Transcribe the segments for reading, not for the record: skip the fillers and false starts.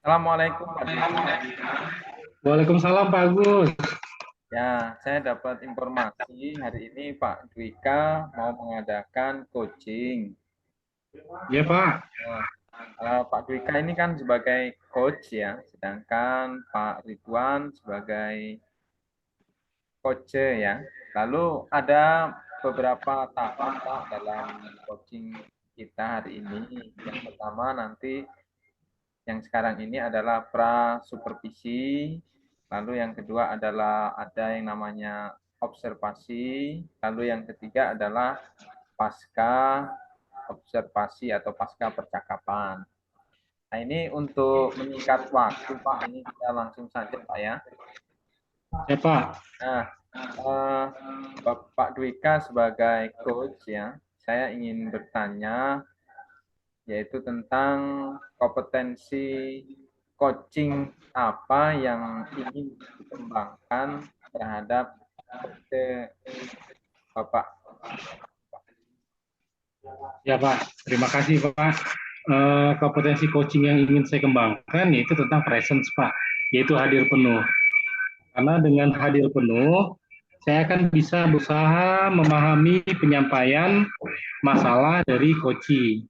Assalamualaikum Pak Dwika. Waalaikumsalam Pak Agus. Ya, saya dapat informasi hari ini Pak Dwika mau mengadakan coaching. Ya Pak. Nah, Pak Dwika ini kan sebagai coach ya, sedangkan Pak Ridwan sebagai coach ya. Lalu ada beberapa tahap Pak dalam coaching kita hari ini. Yang pertama nanti yang sekarang ini adalah pra supervisi, lalu yang kedua adalah ada yang namanya observasi, lalu yang ketiga adalah pasca observasi atau pasca percakapan. Nah, ini untuk menyingkat waktu, Pak, ini kita langsung saja, Pak ya. Ya Pak. Nah, Bapak Dwika sebagai coach ya, saya ingin bertanya yaitu tentang kompetensi coaching apa yang ingin dikembangkan terhadap Bapak. Ya Pak. Terima kasih Pak. Kompetensi coaching yang ingin saya kembangkan yaitu tentang presence Pak, yaitu hadir penuh. Karena dengan hadir penuh, saya akan bisa berusaha memahami penyampaian masalah dari coaching,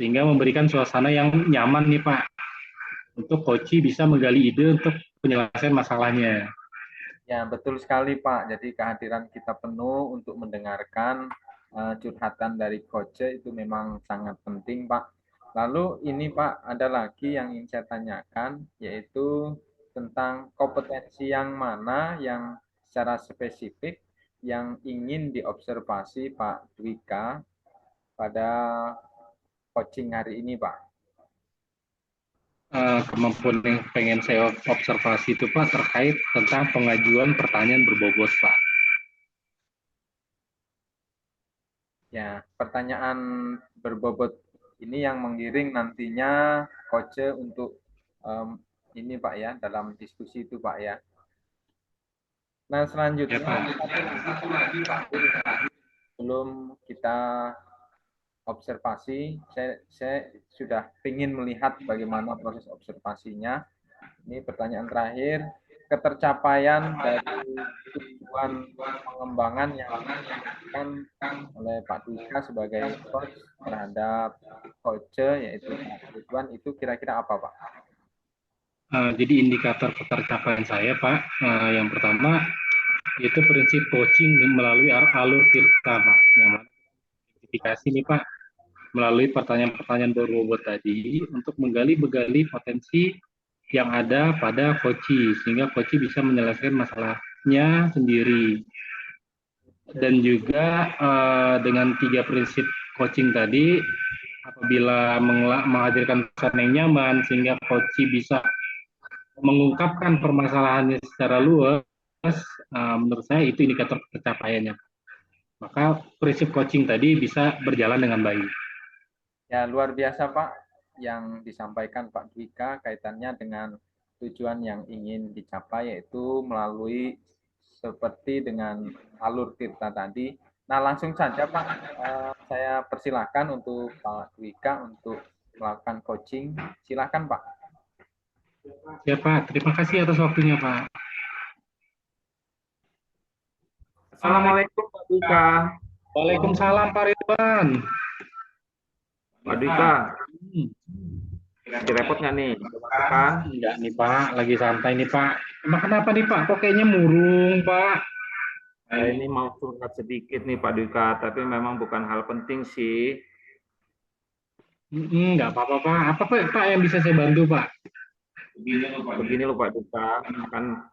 sehingga memberikan suasana yang nyaman nih Pak, untuk coaching bisa menggali ide untuk penyelesaian masalahnya. Ya, betul sekali Pak. Jadi kehadiran kita penuh untuk mendengarkan curhatan dari coach itu memang sangat penting Pak. Lalu ini Pak, ada lagi yang ingin saya tanyakan, yaitu tentang kompetensi yang mana yang secara spesifik yang ingin diobservasi Pak Dwika pada coaching hari ini Pak. Kemampuan yang pengen saya observasi itu Pak terkait tentang pengajuan pertanyaan berbobot Pak. Ya, pertanyaan berbobot ini yang mengiring nantinya coach untuk ini Pak ya, dalam diskusi itu Pak ya. Nah, selanjutnya Ya Pak. satu lagi terakhir sebelum kita observasi, saya sudah ingin melihat bagaimana proses observasinya. Ini pertanyaan terakhir, ketercapaian dari tujuan pengembangan yang dilakukan oleh Pak Dwika sebagai coach terhadap coach yaitu Pak Ridwan itu kira-kira apa Pak? Jadi indikator ketercapaian saya Pak, yang pertama itu prinsip coaching melalui alur tirta Pak. Yang mana identifikasi nih Pak, melalui pertanyaan-pertanyaan berbobot tadi untuk menggali-begali potensi yang ada pada coaching, sehingga coaching bisa menyelesaikan masalahnya sendiri. Dan juga dengan 3 prinsip coaching tadi, apabila menghadirkan pesan yang nyaman sehingga coaching bisa mengungkapkan permasalahannya secara luas, menurut saya itu indikator pencapaiannya. Maka prinsip coaching tadi bisa berjalan dengan baik. Ya, luar biasa Pak yang disampaikan Pak Dwika kaitannya dengan tujuan yang ingin dicapai yaitu melalui seperti dengan alur tirta tadi. Nah, langsung saja Pak, saya persilahkan untuk Pak Dwika untuk melakukan coaching. Silakan Pak. Ya Pak, terima kasih atas waktunya Pak. Assalamualaikum Pak Dwika. Waalaikumsalam Pak Ridwan. Pak Dwika, lagi repot nggak nih? Kan? Enggak nih Pak, lagi santai nih Pak. Emang kenapa nih Pak? Kok kayaknya murung Pak? Saya ini mau curhat sedikit nih Pak Dwika, tapi memang bukan hal penting sih. Enggak apa-apa Pak. Apa Pak yang bisa saya bantu Pak? Begini loh Pak Dwika, kan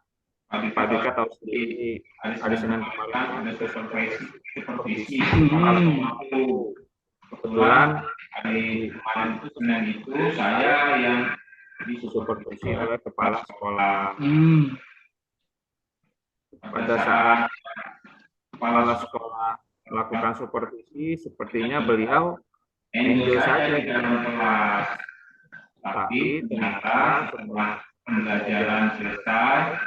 Pak Dwika tahu sendiri hari Senin kemarin ada supervisi kebetulan hari kemarin itu Senin itu saya yang disupervisi oleh kepala sekolah. Pada saat kepala sekolah melakukan supervisi, sepertinya beliau enjoy saja di dalam kelas. Tapi ternyata setelah pembelajaran selesai,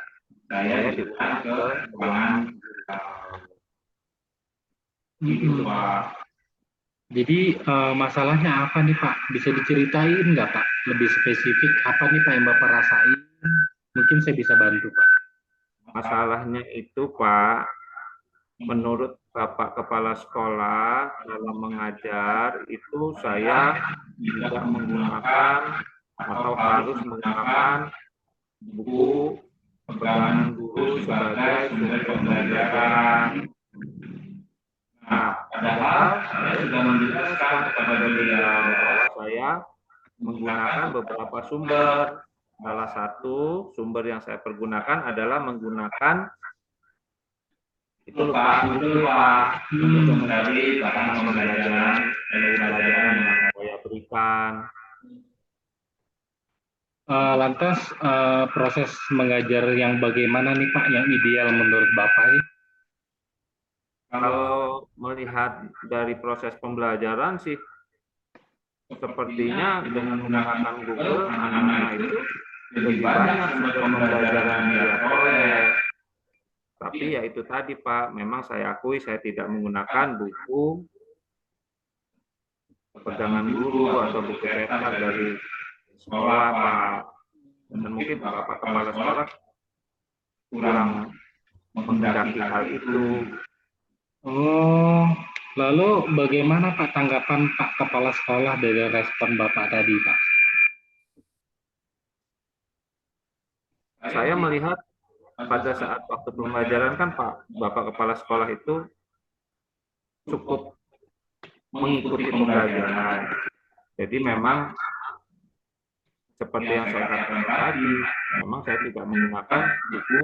saya diundang ke ruangan gitu Pak. Jadi masalahnya apa nih Pak? Bisa diceritain nggak Pak? Lebih spesifik apa nih Pak yang Bapak rasain? Mungkin saya bisa bantu Pak. Masalahnya itu, Pak, menurut Bapak Kepala Sekolah dalam mengajar itu saya tidak menggunakan atau harus menggunakan buku pegangan guru sebagai sumber pembelajaran. Nah, padahal saya sudah menjelaskan kepada beliau bahwa saya menggunakan beberapa sumber. Salah satu sumber yang saya pergunakan adalah menggunakan itu lupa untuk mencari bahan pembelajaran dari pelajaran yang saya berikan. Lantas proses mengajar yang bagaimana nih Pak yang ideal menurut Bapak ini? Kalau melihat dari proses pembelajaran sih, sepertinya dengan menggunakan Google, anak-anak itu lebih banyak sumber pembelajaran yang dia peroleh. Tapi ya itu tadi Pak, memang saya akui saya tidak menggunakan buku pegangan guru atau buku cetak dari sekolah Pak. Dan mungkin Bapak Kepala Sekolah kurang menghendaki hal itu. Oh, lalu bagaimana Pak tanggapan Pak Kepala Sekolah dari respon Bapak tadi Pak? Saya melihat pada saat waktu pembelajaran kan Pak Bapak Kepala Sekolah itu cukup mengikuti pembelajaran. Jadi memang seperti yang saya katakan tadi, memang saya tidak menggunakan buku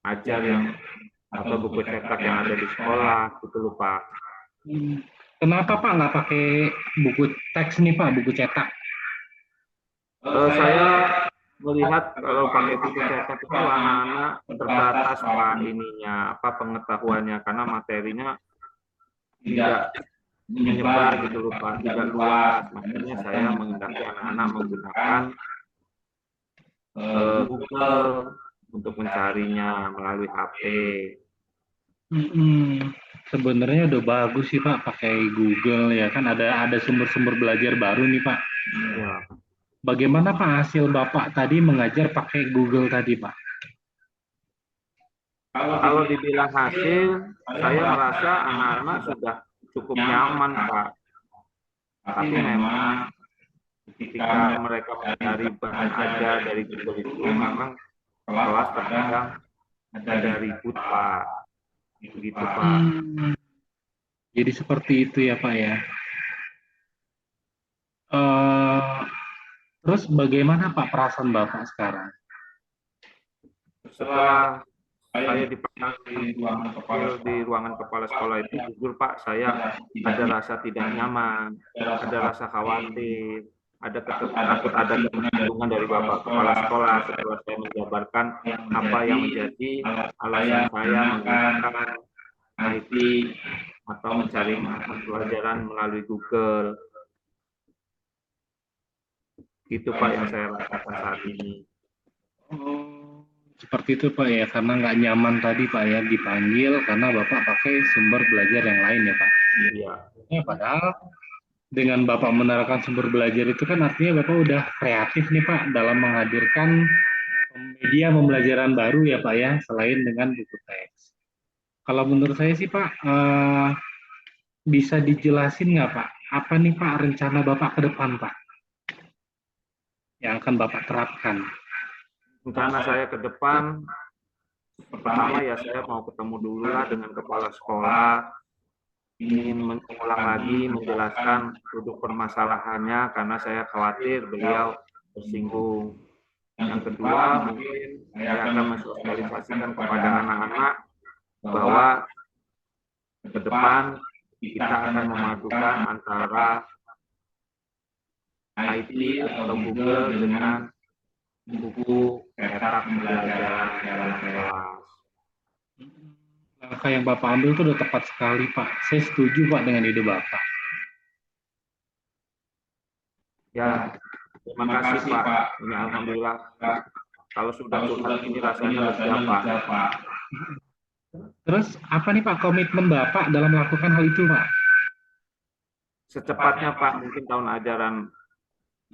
ajar yang atau buku cetak yang ada di sekolah, gitu loh Pak. Kenapa Pak nggak pakai buku teks nih Pak, buku cetak? Saya melihat kalau pakai buku cetak itu anak-anak terbatas Pak ininya, apa pengetahuannya, karena materinya tidak menyebar gitu loh Pak, tidak luas. Makanya saya menghendaki anak-anak menggunakan Google untuk mencarinya melalui HP. Sebenarnya udah bagus sih Pak pakai Google ya kan ada sumber-sumber belajar baru nih Pak. Ya. Bagaimana Pak hasil Bapak tadi mengajar pakai Google tadi Pak? Kalau dibilang hasil, saya merasa anak-anak sudah cukup nyaman Pak. Tapi memang ketika mereka mencari bahan ajar dari Google itu memang kelas terkadang ada ribut Pak. Begitu Pak. Jadi seperti itu ya Pak ya. Uh, Terus bagaimana Pak perasaan Bapak sekarang? Setelah saya dipasang di ruangan kepala sekolah itu, jujur Pak, saya ada rasa tidak nyaman, ada rasa khawatir, ada takut ada ketersinggungan dari Bapak Kepala Sekolah setelah saya menjabarkan apa yang menjadi alasan saya menggunakan IT atau mencari pelajaran melalui Google. Itu Pak yang saya rasakan saat ini. Seperti itu Pak ya, karena nggak nyaman tadi Pak ya dipanggil karena Bapak pakai sumber belajar yang lain ya Pak. Iya. Ya, padahal dengan Bapak menerapkan sumber belajar itu kan artinya Bapak udah kreatif nih Pak dalam menghadirkan media pembelajaran baru ya Pak ya, selain dengan buku teks. Kalau menurut saya sih Pak, bisa dijelasin nggak Pak, apa nih Pak rencana Bapak ke depan Pak, yang akan Bapak terapkan? Rencana saya ke depan, pertama ya saya mau ketemu dulu lah dengan kepala sekolah, ingin mengulang lagi menjelaskan duduk permasalahannya karena saya khawatir beliau tersinggung. Yang kedua, mungkin saya akan mensosialisasikan kepada anak-anak bahwa ke depan kita akan memadukan antara IT atau Google dengan buku cetak pembelajaran dalam kelas. Langkah yang Bapak ambil itu udah tepat sekali Pak. Saya setuju Pak dengan ide Bapak. Ya, terima kasih Pak. Ini alhamdulillah kalau sudah curhat ini rasanya lega Pak. Terus apa nih Pak komitmen Bapak dalam melakukan hal itu Pak? secepatnya Pak, mungkin tahun ajaran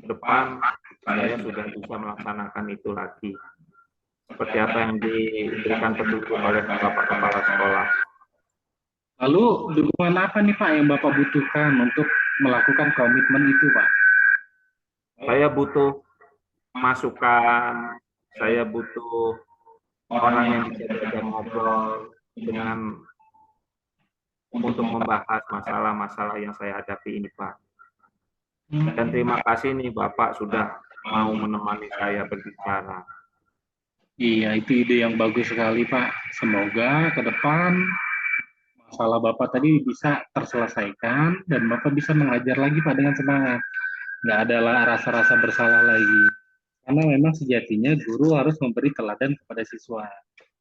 depan saya sudah bisa melaksanakan itu lagi. Seperti apa yang diberikan petunjuk oleh Bapak Kepala Sekolah. Lalu dukungan apa nih Pak yang Bapak butuhkan untuk melakukan komitmen itu Pak? Saya butuh masukan, saya butuh orang yang bisa diajak ngobrol dengan untuk membahas masalah-masalah yang saya hadapi ini Pak. Dan terima kasih nih Bapak sudah mau menemani saya berbicara. Iya, itu ide yang bagus sekali Pak. Semoga ke depan masalah Bapak tadi bisa terselesaikan dan Bapak bisa mengajar lagi Pak dengan semangat. Nggak ada rasa-rasa bersalah lagi. Karena memang sejatinya guru harus memberi teladan kepada siswa.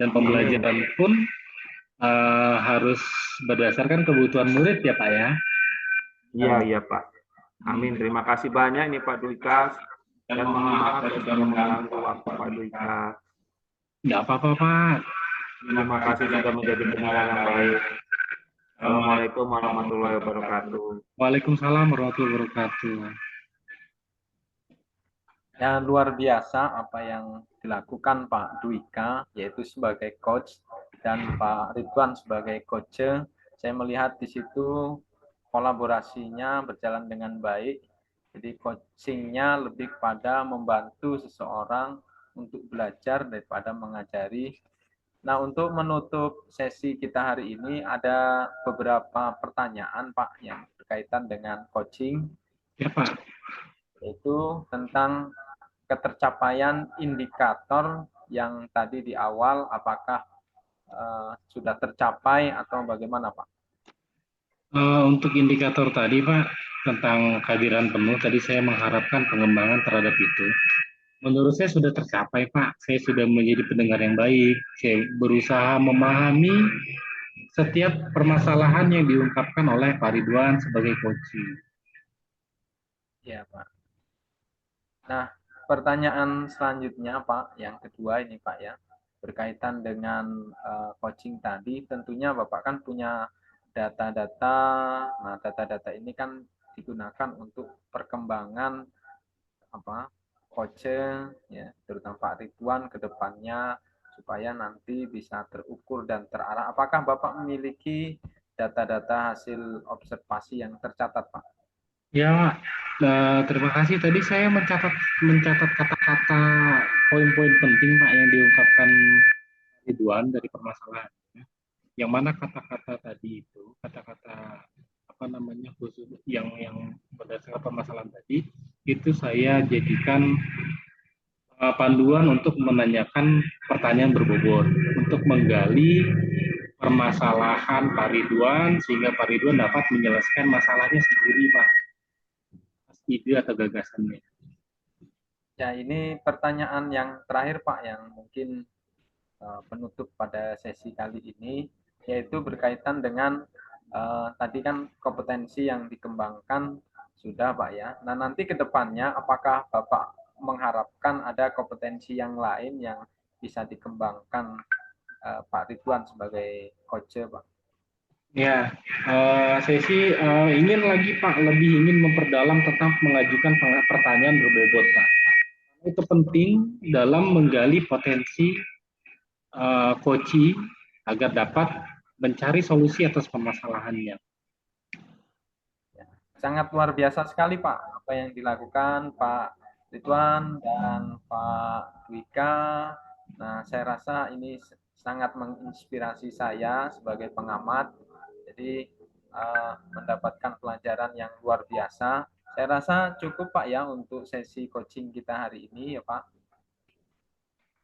Dan pembelajaran pun harus berdasarkan kebutuhan murid ya Pak ya. Iya Pak. Amin. Terima kasih banyak nih Pak Dwika. Dan mohon maaf saya sudah mengganggu waktu Pak Dwika. Nggak apa-apa Pak. Terima kasih sudah menjadi pendengar yang baik. Assalamualaikum warahmatullahi wabarakatuh. Waalaikumsalam warahmatullahi wabarakatuh. Ya, luar biasa apa yang dilakukan Pak Dwika, yaitu sebagai coach, dan Pak Ridwan sebagai coach. Saya melihat di situ kolaborasinya berjalan dengan baik. Jadi coachingnya lebih pada membantu seseorang untuk belajar daripada mengajari. Nah, untuk menutup sesi kita hari ini ada beberapa pertanyaan Pak yang berkaitan dengan coaching. Ya Pak. Yaitu tentang ketercapaian indikator yang tadi di awal, apakah sudah tercapai atau bagaimana Pak? Untuk indikator tadi Pak, tentang kehadiran penuh, tadi saya mengharapkan pengembangan terhadap itu. Menurut saya sudah tercapai Pak, saya sudah menjadi pendengar yang baik, saya berusaha memahami setiap permasalahan yang diungkapkan oleh Pak Ridwan sebagai coaching. Ya Pak. Nah, pertanyaan selanjutnya Pak, yang kedua ini Pak ya, berkaitan dengan coaching tadi, tentunya Bapak kan punya data-data. Nah, data-data ini kan digunakan untuk perkembangan coaching ya, terutama Pak Ridwan ke depannya supaya nanti bisa terukur dan terarah. Apakah Bapak memiliki data-data hasil observasi yang tercatat Pak? Ya, terima kasih. Tadi saya mencatat kata-kata poin-poin penting Pak yang diungkapkan Ridwan dari permasalahan. Yang mana kata-kata tadi itu, kata-kata apa namanya khusus yang berdasarkan permasalahan tadi, itu saya jadikan panduan untuk menanyakan pertanyaan berbobot, untuk menggali permasalahan Pak Ridwan sehingga Pak Ridwan dapat menyelesaikan masalahnya sendiri Pak, ide atau gagasannya. Ya, ini pertanyaan yang terakhir Pak, yang mungkin penutup pada sesi kali ini, yaitu berkaitan dengan tadi kan kompetensi yang dikembangkan sudah Pak ya. Nah, nanti ke depannya apakah Bapak mengharapkan ada kompetensi yang lain yang bisa dikembangkan Pak Ridwan sebagai coach Pak? Ya, saya sih ingin lagi Pak, lebih ingin memperdalam tentang mengajukan pertanyaan berbobot Pak. Itu penting dalam menggali potensi coaching agar dapat mencari solusi atas permasalahannya. Sangat luar biasa sekali Pak apa yang dilakukan Pak Ridwan dan Pak Dwika. Nah, saya rasa ini sangat menginspirasi saya sebagai pengamat. Jadi mendapatkan pelajaran yang luar biasa. Saya rasa cukup Pak ya untuk sesi coaching kita hari ini ya Pak.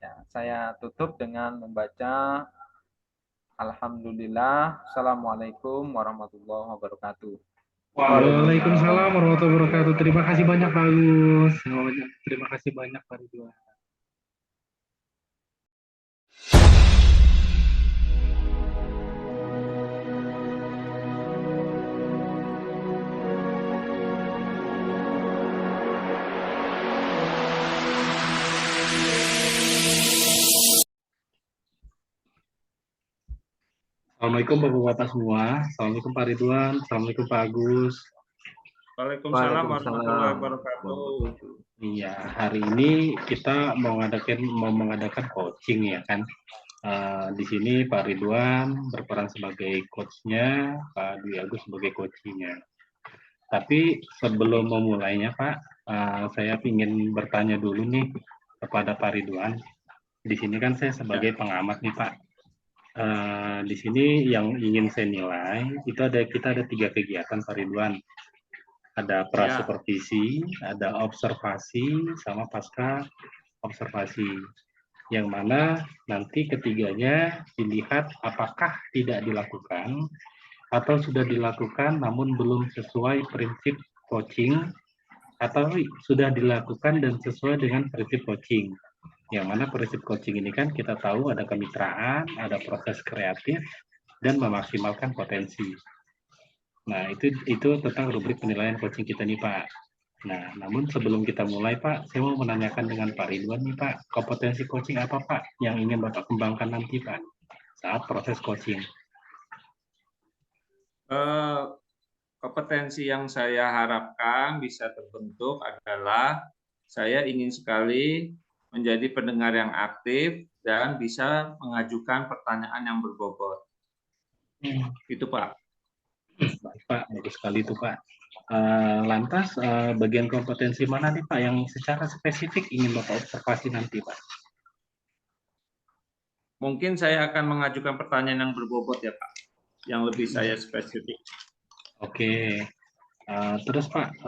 Ya, saya tutup dengan membaca Alhamdulillah. Assalamualaikum warahmatullahi wabarakatuh. Waalaikumsalam warahmatullahi wabarakatuh. Terima kasih banyak Pak Agus. Terima kasih banyak Pak Ridwan. Assalamualaikum Bapak-Bapak semua. Assalamualaikum Pak Ridwan. Assalamualaikum Pak Agus. Waalaikumsalam warahmatullahi wabarakatuh. Iya, hari ini kita mau mengadakan coaching ya kan. Di sini Pak Ridwan berperan sebagai coachnya, Pak Dwi Agus sebagai coachingnya. Tapi sebelum memulainya Pak, saya ingin bertanya dulu nih kepada Pak Ridwan. Di sini kan saya sebagai pengamat nih Pak. Di sini yang ingin saya nilai itu kita ada 3 kegiatan Pak Ridwan. Ada prasupervisi, ada observasi, sama pasca observasi. Yang mana nanti ketiganya dilihat apakah tidak dilakukan atau sudah dilakukan namun belum sesuai prinsip coaching atau sudah dilakukan dan sesuai dengan prinsip coaching. Yang mana prinsip coaching ini kan kita tahu ada kemitraan, ada proses kreatif, dan memaksimalkan potensi. Nah, itu tentang rubrik penilaian coaching kita nih, Pak. Nah, namun sebelum kita mulai, Pak, saya mau menanyakan dengan Pak Ridwan nih, Pak, kompetensi coaching apa, Pak, yang ingin Bapak kembangkan nanti, Pak, saat proses coaching? Kompetensi yang saya harapkan bisa terbentuk adalah saya ingin sekali menjadi pendengar yang aktif dan bisa mengajukan pertanyaan yang berbobot. Itu, Pak. Baik, Pak, bagus sekali itu, Pak. Lantas, bagian kompetensi mana nih, Pak, yang secara spesifik ingin Bapak observasi nanti, Pak? Mungkin saya akan mengajukan pertanyaan yang berbobot ya, Pak, yang lebih saya spesifik. Oke. Terus, Pak,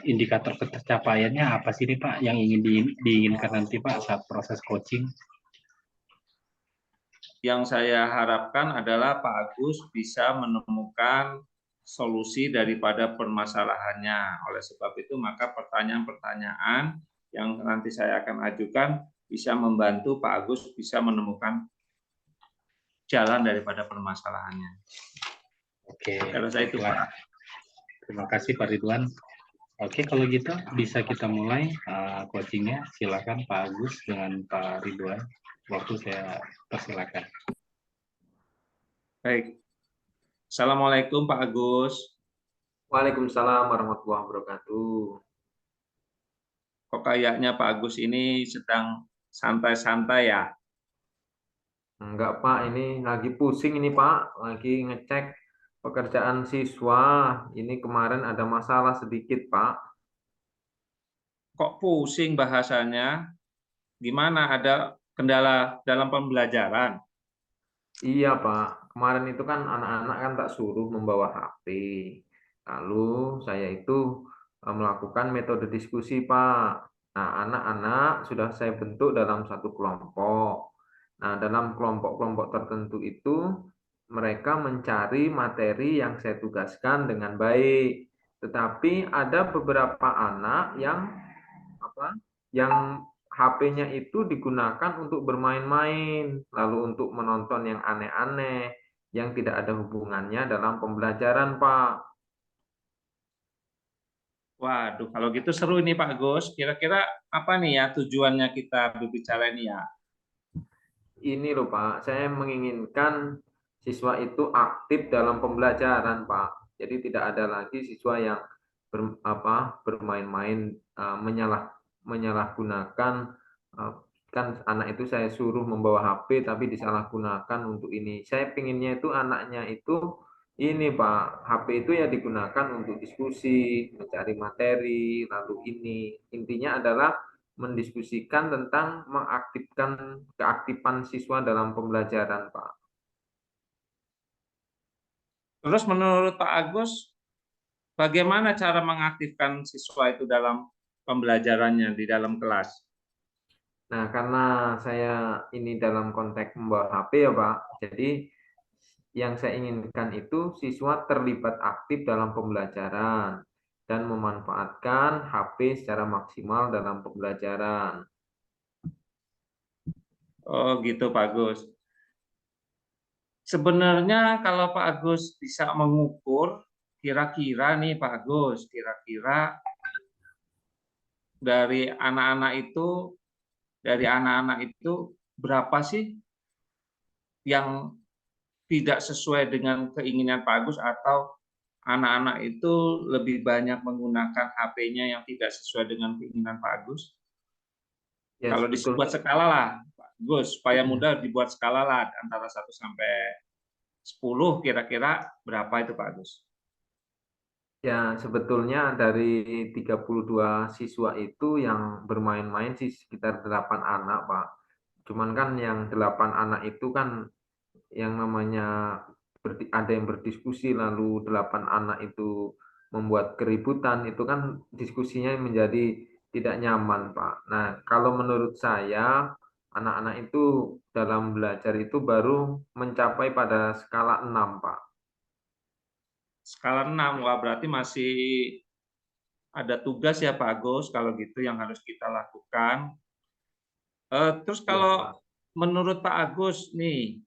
indikator pencapaiannya apa sih nih, Pak, yang ingin diinginkan nanti, Pak, saat proses coaching? Yang saya harapkan adalah Pak Agus bisa menemukan solusi daripada permasalahannya. Oleh sebab itu, maka pertanyaan-pertanyaan yang nanti saya akan ajukan bisa membantu Pak Agus bisa menemukan jalan daripada permasalahannya. Oke. Kalau saya itu, Pak. Terima kasih, Pak Ridwan. Oke, kalau gitu bisa kita mulai coachingnya. Silakan Pak Agus dengan Pak Ridwan. Waktu saya persilakan. Baik. Assalamualaikum Pak Agus. Waalaikumsalam warahmatullahi wabarakatuh. Kok kayaknya Pak Agus ini sedang santai-santai ya? Enggak, Pak, ini lagi pusing ini, Pak. Lagi ngecek pekerjaan siswa. Ini kemarin ada masalah sedikit, Pak. Kok pusing bahasanya? Gimana, ada kendala dalam pembelajaran? Iya, Pak. Kemarin itu kan anak-anak kan tak suruh membawa HP. Lalu saya itu melakukan metode diskusi, Pak. Nah, anak-anak sudah saya bentuk dalam satu kelompok. Nah, dalam kelompok-kelompok tertentu itu mereka mencari materi yang saya tugaskan dengan baik. Tetapi ada beberapa anak yang HP-nya itu digunakan untuk bermain-main, lalu untuk menonton yang aneh-aneh, yang tidak ada hubungannya dalam pembelajaran, Pak. Waduh, kalau gitu seru ini Pak Gus. Kira-kira apa nih ya tujuannya kita berbicara ini ya? Ini loh, Pak, saya menginginkan siswa itu aktif dalam pembelajaran, Pak. Jadi tidak ada lagi siswa yang bermain-main, menyalahgunakan. Kan anak itu saya suruh membawa HP tapi disalahgunakan untuk ini. Saya pinginnya itu anaknya itu ini, Pak, HP itu ya digunakan untuk diskusi, mencari materi, lalu ini. Intinya adalah mendiskusikan tentang mengaktifkan keaktifan siswa dalam pembelajaran, Pak. Terus menurut Pak Agus, bagaimana cara mengaktifkan siswa itu dalam pembelajarannya di dalam kelas? Nah, karena saya ini dalam konteks membawa HP ya, Pak, jadi yang saya inginkan itu siswa terlibat aktif dalam pembelajaran dan memanfaatkan HP secara maksimal dalam pembelajaran. Oh gitu Pak Agus. Sebenarnya kalau Pak Agus bisa mengukur, kira-kira nih Pak Agus, kira-kira dari anak-anak itu berapa sih yang tidak sesuai dengan keinginan Pak Agus atau anak-anak itu lebih banyak menggunakan HP-nya yang tidak sesuai dengan keinginan Pak Agus? Ya, Kalau dibuat sebetulnya skala lah, Pak Agus, supaya mudah dibuat skala lah antara 1 sampai 10 kira-kira berapa itu Pak Agus? ya sebetulnya dari 32 siswa itu yang bermain-main sih sekitar 8 anak, Pak. Cuman kan yang 8 anak itu kan yang namanya ada yang berdiskusi lalu 8 anak itu membuat keributan, itu kan diskusinya menjadi tidak nyaman, Pak. Nah, kalau menurut saya anak-anak itu dalam belajar itu baru mencapai pada skala 6, Pak. Skala 6, wah berarti masih ada tugas ya Pak Agus kalau gitu yang harus kita lakukan. Terus Ya, kalau Pak. menurut Pak Agus nih,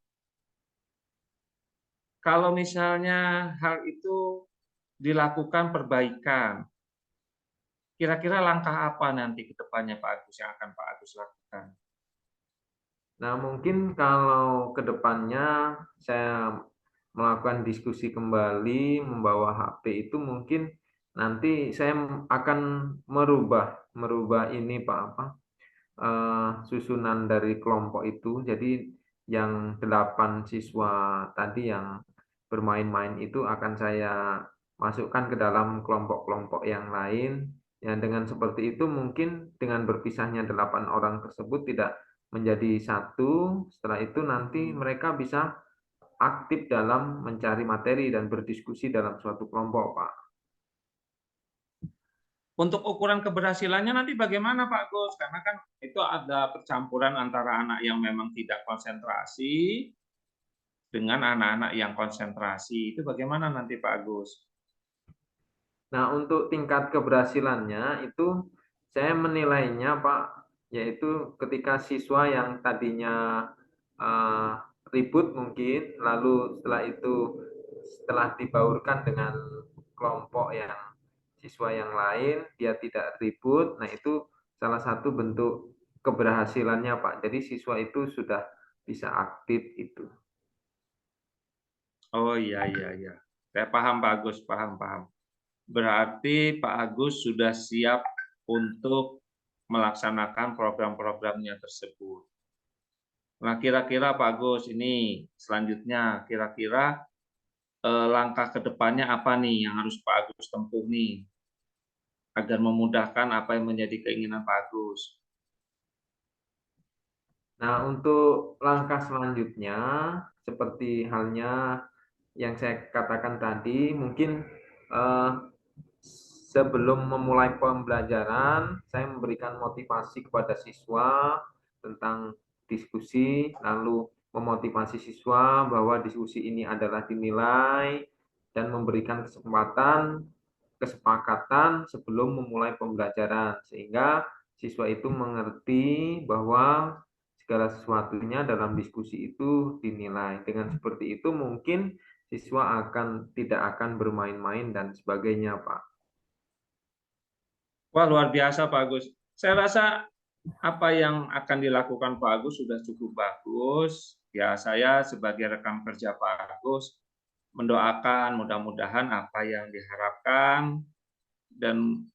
kalau misalnya hal itu dilakukan perbaikan, kira-kira langkah apa nanti ke depannya Pak Agus yang akan Pak Agus lakukan? Nah, mungkin kalau ke depannya saya melakukan diskusi kembali, membawa HP itu mungkin nanti saya akan merubah ini Pak, apa susunan dari kelompok itu. Jadi yang 8 siswa tadi yang bermain-main itu akan saya masukkan ke dalam kelompok-kelompok yang lain. Ya, dengan seperti itu mungkin dengan berpisahnya 8 orang tersebut tidak menjadi satu. Setelah itu nanti mereka bisa aktif dalam mencari materi dan berdiskusi dalam suatu kelompok, Pak. Untuk ukuran keberhasilannya nanti bagaimana Pak Gus? Karena kan itu ada percampuran antara anak yang memang tidak konsentrasi dengan anak-anak yang konsentrasi. Itu bagaimana nanti Pak Gus? Nah, untuk tingkat keberhasilannya itu saya menilainya, Pak, yaitu ketika siswa yang tadinya eh, ribut mungkin, lalu setelah itu setelah dibaurkan dengan kelompok yang siswa yang lain, dia tidak ribut. Nah, itu salah satu bentuk keberhasilannya, Pak. Jadi siswa itu sudah bisa aktif itu. Oh iya iya iya. Saya paham Pak Agus, paham. Berarti Pak Agus sudah siap untuk melaksanakan program-programnya tersebut. Nah, kira-kira Pak Agus ini selanjutnya kira-kira langkah ke depannya apa nih yang harus Pak Agus tempuh nih agar memudahkan apa yang menjadi keinginan Pak Agus? Nah, untuk langkah selanjutnya, seperti halnya yang saya katakan tadi, mungkin eh, sebelum memulai pembelajaran, saya memberikan motivasi kepada siswa tentang diskusi, lalu memotivasi siswa bahwa diskusi ini adalah dinilai dan memberikan kesepakatan sebelum memulai pembelajaran, sehingga siswa itu mengerti bahwa segala sesuatunya dalam diskusi itu dinilai. Dengan seperti itu mungkin siswa tidak akan bermain-main dan sebagainya, Pak. Wah, luar biasa Pak Agus. Saya rasa apa yang akan dilakukan Pak Agus sudah cukup bagus. Ya, saya sebagai rekan kerja Pak Agus mendoakan mudah-mudahan apa yang diharapkan dan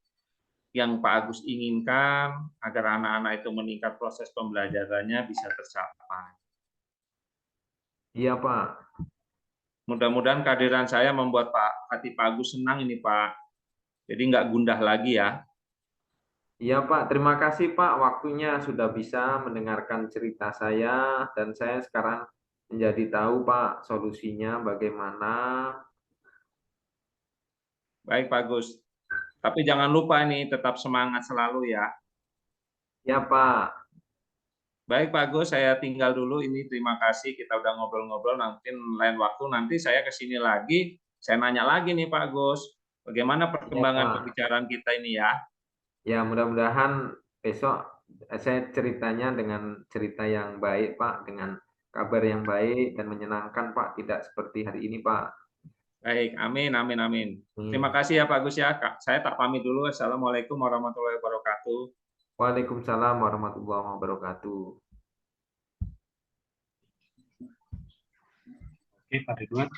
yang Pak Agus inginkan agar anak-anak itu meningkat proses pembelajarannya bisa tercapai. Iya, Pak. Mudah-mudahan kehadiran saya membuat hati Pak Agus senang ini Pak. Jadi nggak gundah lagi ya. Iya, Pak. Terima kasih, Pak. Waktunya sudah bisa mendengarkan cerita saya dan saya sekarang menjadi tahu, Pak, solusinya bagaimana. Baik Pak Agus. Tapi jangan lupa nih tetap semangat selalu ya. Ya, Pak. Baik Pak Agus, saya tinggal dulu ini. Terima kasih kita udah ngobrol-ngobrol. Nanti lain waktu nanti saya ke sini lagi. Saya nanya lagi nih Pak Agus, bagaimana Ya, perkembangan Pak. pembicaraan kita ini ya? Ya, mudah-mudahan besok saya ceritanya dengan cerita yang baik, Pak, dengan kabar yang baik dan menyenangkan, Pak, tidak seperti hari ini, Pak. Baik, amin, amin, amin. Terima Hmm. kasih ya Pak Agus ya. Saya tak pamit dulu. Assalamualaikum warahmatullahi wabarakatuh. Waalaikumsalam warahmatullahi wabarakatuh. Oke, Pak Ridwan.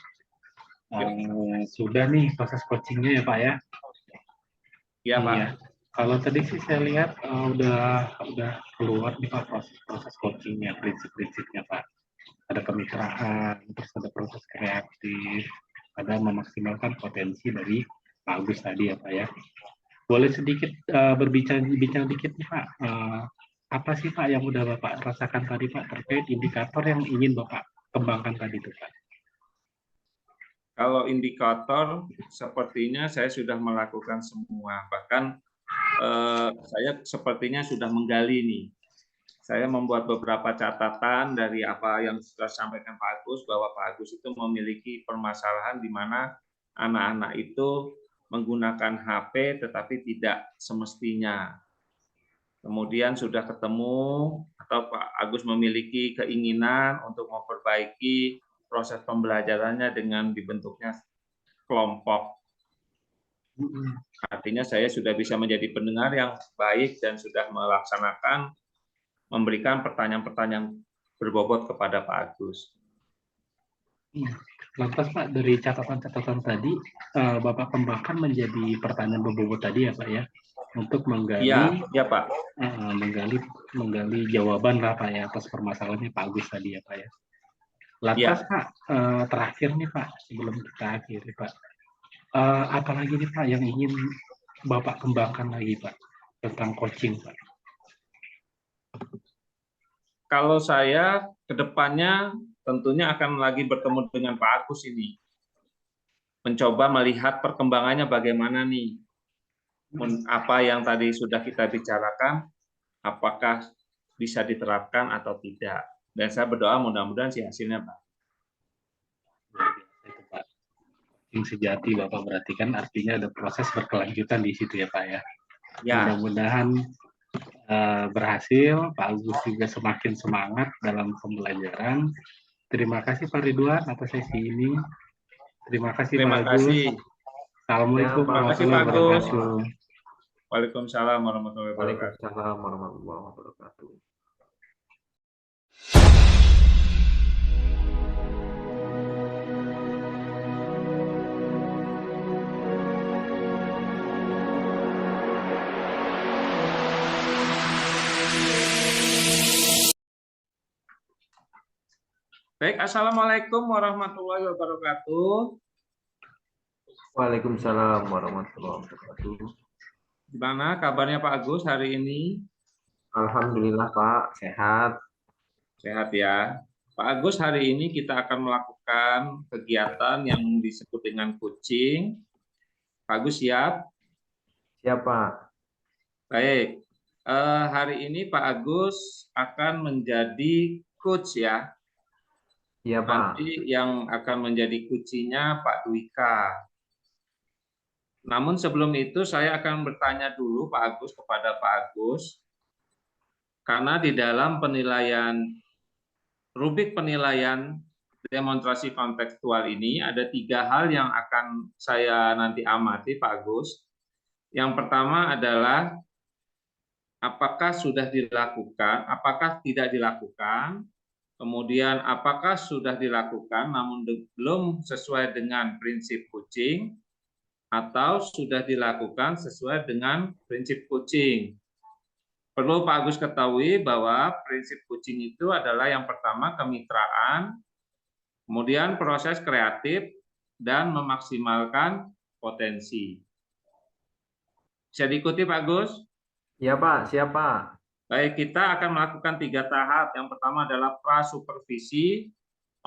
Sudah nih proses coachingnya ya Pak ya. Iya, Pak. Iya. Kalau tadi sih saya lihat udah keluar nih Pak proses coachingnya, prinsip-prinsipnya Pak. Ada kemitraan, terus ada proses kreatif, ada memaksimalkan potensi dari Pak Agus tadi ya Pak ya. Boleh sedikit berbincang dikit nih Pak. Apa sih Pak yang udah Bapak rasakan tadi Pak terkait indikator yang ingin Bapak kembangkan tadi itu Pak? Kalau indikator, sepertinya saya sudah melakukan semua. Bahkan saya sepertinya sudah menggali nih. Saya membuat beberapa catatan dari apa yang sudah disampaikan Pak Agus, bahwa Pak Agus itu memiliki permasalahan di mana anak-anak itu menggunakan HP tetapi tidak semestinya. Kemudian sudah ketemu atau Pak Agus memiliki keinginan untuk memperbaiki proses pembelajarannya dengan dibentuknya kelompok. Artinya saya sudah bisa menjadi pendengar yang baik dan sudah melaksanakan, memberikan pertanyaan-pertanyaan berbobot kepada Pak Agus. Lantas Pak, dari catatan-catatan tadi, Bapak kembangkan menjadi pertanyaan berbobot tadi ya Pak ya, untuk menggali, ya Pak. Menggali jawaban lah Pak ya atas permasalahannya Pak Agus tadi ya Pak ya. Lantas Pak, terakhir nih Pak, sebelum kita akhiri Pak, apalagi nih Pak yang ingin Bapak kembangkan lagi Pak tentang coaching Pak? Kalau saya ke depannya tentunya akan lagi bertemu dengan Pak Agus ini. Mencoba melihat perkembangannya bagaimana nih. Apa yang tadi sudah kita bicarakan, apakah bisa diterapkan atau tidak. Dan saya berdoa mudah-mudahan sih hasilnya, Pak. Itu Pak. Yang sejati Bapak berarti kan artinya ada proses berkelanjutan di situ ya Pak ya. Mudah-mudahan berhasil, Pak Agus juga semakin semangat dalam pembelajaran. Terima kasih Pak Ridwan atas sesi ini. Terima kasih Pak Agus. Assalamualaikum warahmatullahi wabarakatuh. Waalaikumsalam warahmatullahi wabarakatuh. Waalaikumsalam warahmatullahi wabarakatuh. Baik, assalamualaikum warahmatullahi wabarakatuh. Waalaikumsalam warahmatullahi wabarakatuh. Gimana kabarnya Pak Agus hari ini? Alhamdulillah Pak, sehat. Sehat ya. Pak Agus, hari ini kita akan melakukan kegiatan yang disebut dengan coaching. Pak Agus siap? Siap Pak. Baik, hari ini Pak Agus akan menjadi coach ya. Iya Pak. Nanti yang akan menjadi coachnya Pak Dwika. Namun sebelum itu saya akan bertanya dulu Pak Agus kepada Pak Agus. Karena di dalam penilaian, rubrik penilaian demonstrasi kontekstual ini ada 3 hal yang akan saya nanti amati Pak Agus. Yang pertama adalah apakah sudah dilakukan, apakah tidak dilakukan. Kemudian apakah sudah dilakukan namun belum sesuai dengan prinsip coaching, atau sudah dilakukan sesuai dengan prinsip coaching. Perlu Pak Agus ketahui bahwa prinsip coaching itu adalah yang pertama kemitraan, kemudian proses kreatif, dan memaksimalkan potensi. Bisa diikuti Pak Agus? Iya Pak, siap Pak. Baik, kita akan melakukan 3 tahap. Yang pertama adalah prasupervisi,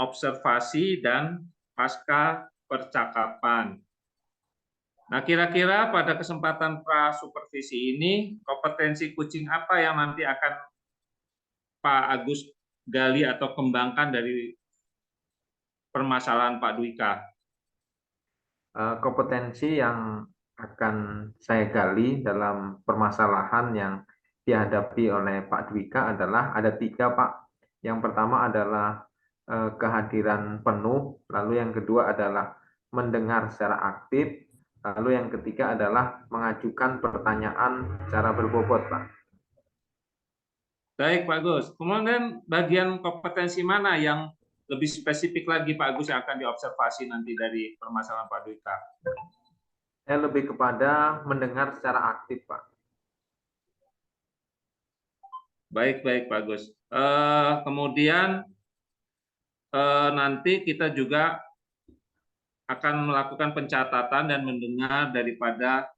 observasi, dan pasca percakapan. Nah, kira-kira pada kesempatan prasupervisi ini, kompetensi coaching apa yang nanti akan Pak Agus gali atau kembangkan dari permasalahan Pak Dwika? Kompetensi yang akan saya gali dalam permasalahan yang dihadapi oleh Pak Dwika adalah ada 3 Pak. Yang pertama adalah kehadiran penuh, lalu yang kedua adalah mendengar secara aktif, lalu yang ketiga adalah mengajukan pertanyaan secara berbobot Pak. Baik Pak Gus, kemudian bagian kompetensi mana yang lebih spesifik lagi Pak Agus yang akan diobservasi nanti dari permasalahan Pak Dwika? Saya lebih kepada mendengar secara aktif, Pak. Baik, Pak Agus. Kemudian nanti kita juga akan melakukan pencatatan dan mendengar daripada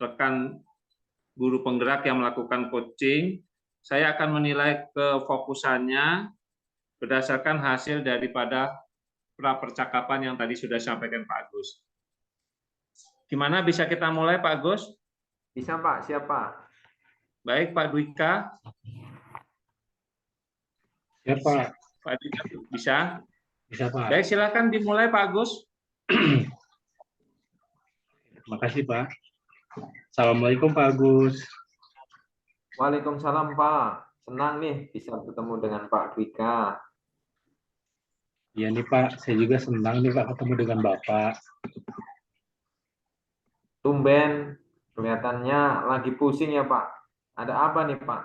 rekan guru penggerak yang melakukan coaching. Saya akan menilai kefokusannya berdasarkan hasil daripada pra-percakapan yang tadi sudah disampaikan Pak Agus. Gimana, bisa kita mulai Pak Agus? Bisa Pak, siapa? Baik Pak Dwika. Ya Pak. Pak Dwika bisa? Bisa Pak. Baik, silakan dimulai Pak Agus. Terima kasih Pak. Assalamualaikum Pak Agus. Waalaikumsalam Pak. Senang nih bisa bertemu dengan Pak Dwika. Iya nih Pak, saya juga senang nih Pak ketemu dengan Bapak. Tumben, kelihatannya lagi pusing ya Pak. Ada apa nih Pak?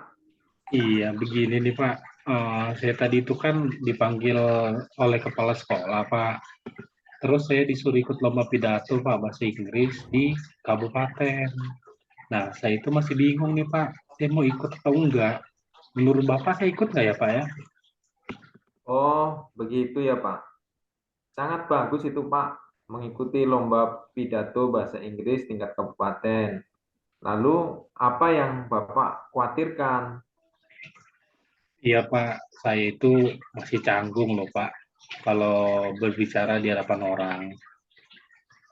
Iya, begini nih Pak. Saya tadi itu kan dipanggil oleh kepala sekolah Pak. Terus saya disuruh ikut lomba pidato Pak bahasa Inggris di kabupaten. Nah, saya itu masih bingung nih Pak. Saya mau ikut atau enggak? Menurut Bapak saya ikut nggak ya Pak ya? Oh, begitu ya Pak. Sangat bagus itu Pak. Mengikuti lomba pidato bahasa Inggris tingkat kabupaten. Lalu, apa yang Bapak khawatirkan? Iya Pak, saya itu masih canggung loh Pak. Kalau berbicara di hadapan orang.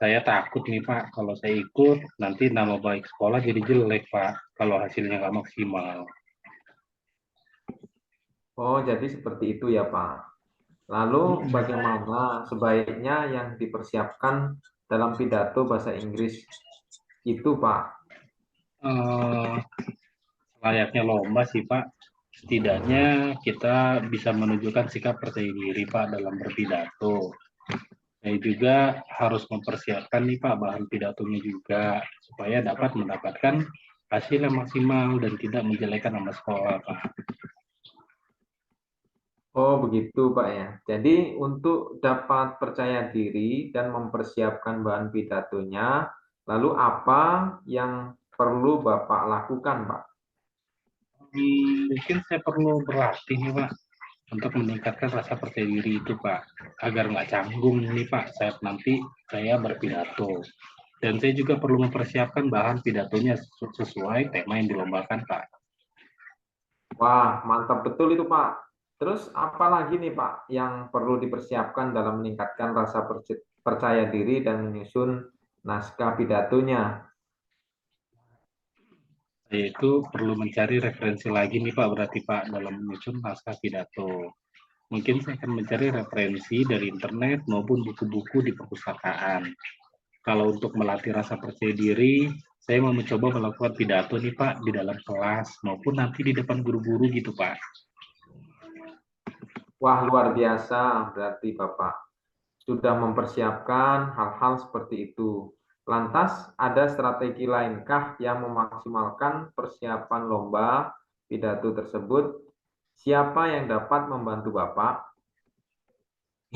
Saya takut nih Pak, kalau saya ikut nanti nama baik sekolah jadi jelek Pak, kalau hasilnya nggak maksimal. Oh, jadi seperti itu ya Pak. Lalu bagaimana sebaiknya yang dipersiapkan dalam pidato bahasa Inggris itu Pak? Layaknya lomba sih Pak, setidaknya kita bisa menunjukkan sikap percaya diri Pak dalam berpidato. Saya juga harus mempersiapkan nih Pak bahan pidatonya juga, supaya dapat mendapatkan hasil yang maksimal dan tidak menjelekkan nama sekolah Pak. Oh, begitu Pak ya. Jadi untuk dapat percaya diri dan mempersiapkan bahan pidatonya, lalu apa yang perlu Bapak lakukan Pak? Mungkin saya perlu berlatih nih Pak, untuk meningkatkan rasa percaya diri itu Pak, agar nggak canggung nih Pak saat nanti saya berpidato. Dan saya juga perlu mempersiapkan bahan pidatonya sesuai tema yang dilombakan Pak. Wah, mantap betul itu Pak. Terus apa lagi nih Pak yang perlu dipersiapkan dalam meningkatkan rasa percaya diri dan menyusun naskah pidatonya? Saya itu perlu mencari referensi lagi nih Pak, berarti Pak dalam menyusun naskah pidato. Mungkin saya akan mencari referensi dari internet maupun buku-buku di perpustakaan. Kalau untuk melatih rasa percaya diri, saya mau mencoba melakukan pidato nih Pak di dalam kelas maupun nanti di depan guru-guru gitu Pak. Wah, luar biasa berarti Bapak sudah mempersiapkan hal-hal seperti itu. Lantas, ada strategi lainkah yang memaksimalkan persiapan lomba pidato tersebut? Siapa yang dapat membantu Bapak?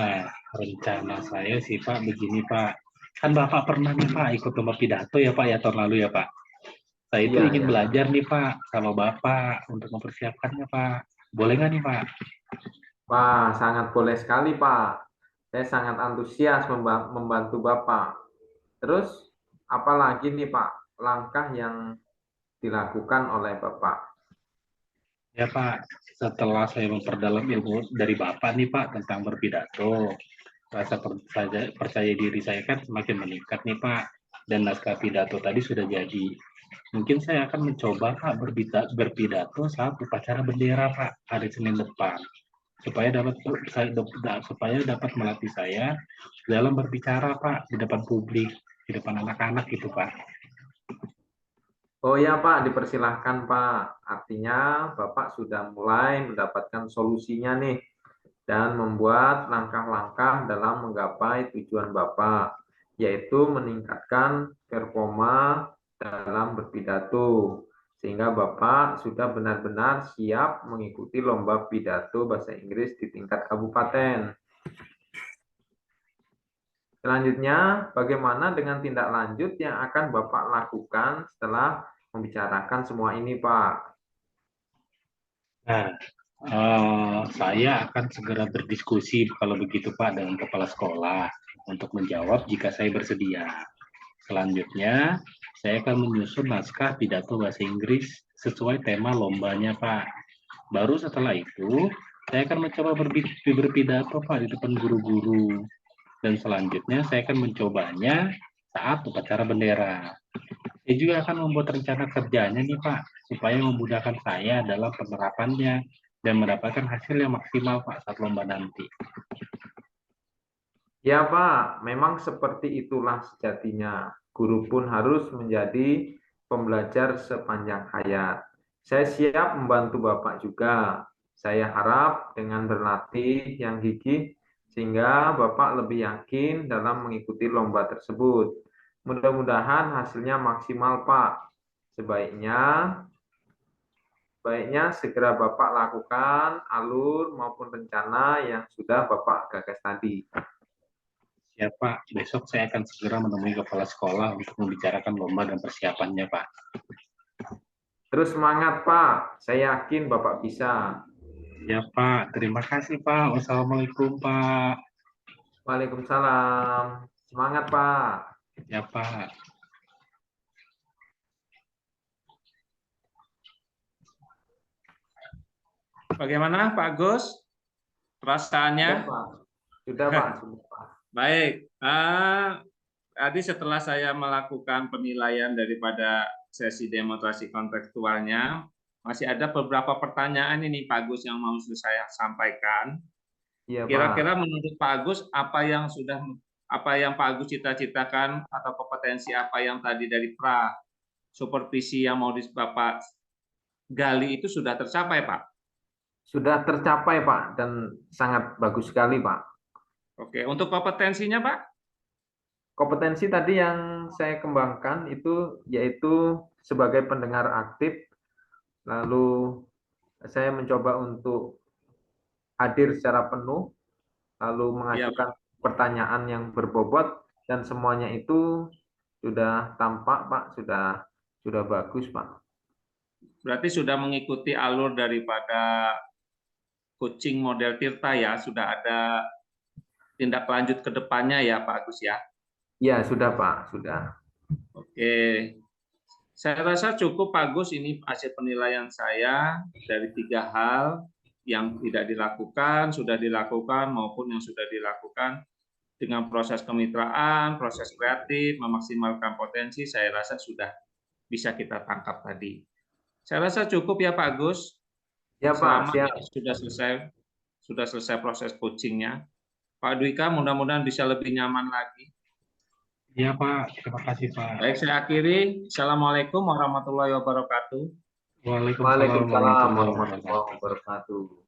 Nah, rencana saya sih Pak begini Pak. Kan Bapak pernah nih Pak ikut lomba pidato ya Pak ya tahun lalu ya Pak. Saya itu Iya, ingin ya. belajar nih Pak sama Bapak untuk mempersiapkannya Pak. Boleh nggak nih Pak? Wah, sangat boleh sekali Pak. Saya sangat antusias membantu Bapak. Terus, apalagi nih Pak, langkah yang dilakukan oleh Bapak? Ya Pak, setelah saya memperdalam ilmu dari Bapak nih Pak tentang berpidato, rasa percaya diri saya kan semakin meningkat nih Pak. Dan naskah pidato tadi sudah jadi. Mungkin saya akan mencoba Pak berpidato saat upacara bendera Pak hari Senin depan. Supaya dapat melatih saya dalam berbicara Pak di depan publik, di depan anak-anak gitu Pak. Oh ya Pak, dipersilahkan Pak. Artinya Bapak sudah mulai mendapatkan solusinya nih dan membuat langkah-langkah dalam menggapai tujuan Bapak, yaitu meningkatkan performa dalam berpidato. sehingga Bapak sudah benar-benar siap mengikuti lomba pidato bahasa Inggris di tingkat kabupaten. Selanjutnya, bagaimana dengan tindak lanjut yang akan Bapak lakukan setelah membicarakan semua ini, Pak? Nah, saya akan segera berdiskusi kalau begitu Pak dengan kepala sekolah untuk menjawab jika saya bersedia. Selanjutnya, saya akan menyusun naskah pidato bahasa Inggris sesuai tema lombanya Pak. Baru setelah itu, saya akan mencoba berpidato Pak di depan guru-guru. Dan selanjutnya saya akan mencobanya saat upacara bendera. Saya juga akan membuat rencana kerjanya nih Pak, supaya memudahkan saya dalam penerapannya dan mendapatkan hasil yang maksimal Pak saat lomba nanti. Ya Pak, memang seperti itulah sejatinya. Guru pun harus menjadi pembelajar sepanjang hayat. Saya siap membantu Bapak juga. Saya harap dengan berlatih yang gigih, sehingga Bapak lebih yakin dalam mengikuti lomba tersebut. Mudah-mudahan hasilnya maksimal, Pak. Sebaiknya segera Bapak lakukan alur maupun rencana yang sudah Bapak gagas tadi. Ya Pak, besok saya akan segera menemui kepala sekolah untuk membicarakan lomba dan persiapannya Pak. Terus semangat Pak, saya yakin Bapak bisa. Ya Pak, terima kasih Pak. Wassalamualaikum Pak. Waalaikumsalam. Semangat Pak. Ya Pak. Bagaimana Pak Agus? Perasaannya? Sudah Pak. Sudah Pak. Sudah, Pak. Baik. Tadi setelah saya melakukan penilaian daripada sesi demonstrasi kontekstualnya, masih ada beberapa pertanyaan ini Pak Agus yang mau saya sampaikan. Iya, Kira-kira Pak. menurut Pak Agus apa yang Pak Agus cita-citakan atau kompetensi apa yang tadi dari supervisi yang mau Bapak gali itu sudah tercapai Pak? Sudah tercapai Pak dan sangat bagus sekali Pak. Oke, untuk kompetensinya Pak? Kompetensi tadi yang saya kembangkan itu yaitu sebagai pendengar aktif, lalu saya mencoba untuk hadir secara penuh, lalu mengajukan pertanyaan yang berbobot, dan semuanya itu sudah tampak Pak, sudah bagus Pak. Berarti sudah mengikuti alur daripada coaching model Tirta ya, sudah ada tindak lanjut ke depannya ya Pak Agus ya? Ya, sudah Pak, sudah. Oke, saya rasa cukup Pak Agus, ini hasil penilaian saya dari 3 hal yang tidak dilakukan, sudah dilakukan, maupun yang sudah dilakukan dengan proses kemitraan, proses kreatif, memaksimalkan potensi, saya rasa sudah bisa kita tangkap tadi. Saya rasa cukup ya Pak Agus. Ya Pak, siap. Sudah selesai proses coachingnya. Pak Dwika mudah-mudahan bisa lebih nyaman lagi. Ya Pak, terima kasih Pak. Baik, saya akhiri. Assalamualaikum warahmatullahi wabarakatuh. Waalaikumsalam warahmatullahi wabarakatuh.